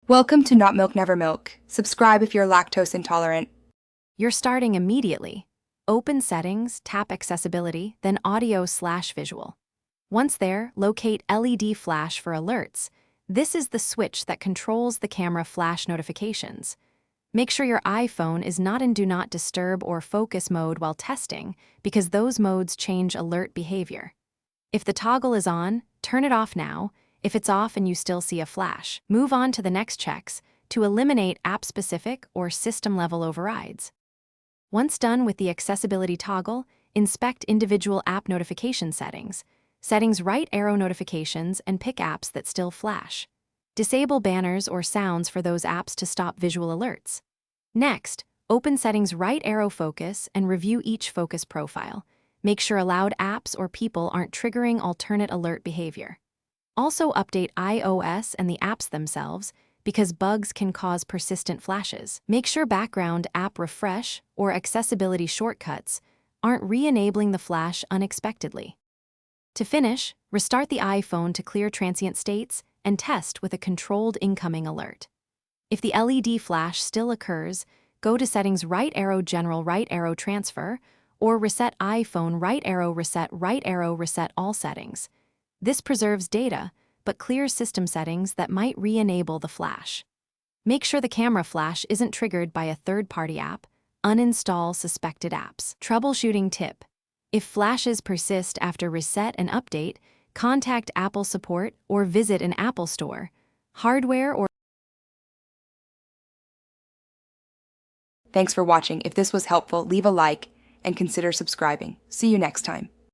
Welcome to Not Milk Never Milk. Subscribe if you're lactose intolerant. You're starting immediately. Open Settings, tap Accessibility, then Audio/Visual. Once there, locate LED Flash for alerts. This is the switch that controls the camera flash notifications. Make sure your iPhone is not in Do Not Disturb or Focus mode while testing, because those modes change alert behavior. If the toggle is on, turn it off now. If it's off and you still see a flash, move on to the next checks to eliminate app-specific or system-level overrides. Once done with the accessibility toggle, inspect individual app notification settings. Settings right arrow notifications and pick apps that still flash. Disable banners or sounds for those apps to stop visual alerts. Next, open Settings right arrow focus and review each focus profile. Make sure allowed apps or people aren't triggering alternate alert behavior. Also update iOS and the apps themselves, because bugs can cause persistent flashes. Make sure background app refresh or accessibility shortcuts aren't re-enabling the flash unexpectedly. To finish, restart the iPhone to clear transient states and test with a controlled incoming alert. If the LED flash still occurs, go to Settings right arrow General right arrow Transfer or Reset iPhone right arrow reset all settings. This preserves data, but clears system settings that might re-enable the flash. Make sure the camera flash isn't triggered by a third-party app. Uninstall suspected apps. Troubleshooting tip: if flashes persist after reset and update, contact Apple support or visit an Apple store. Hardware or Thanks for watching. If this was helpful, leave a like and consider subscribing. See you next time.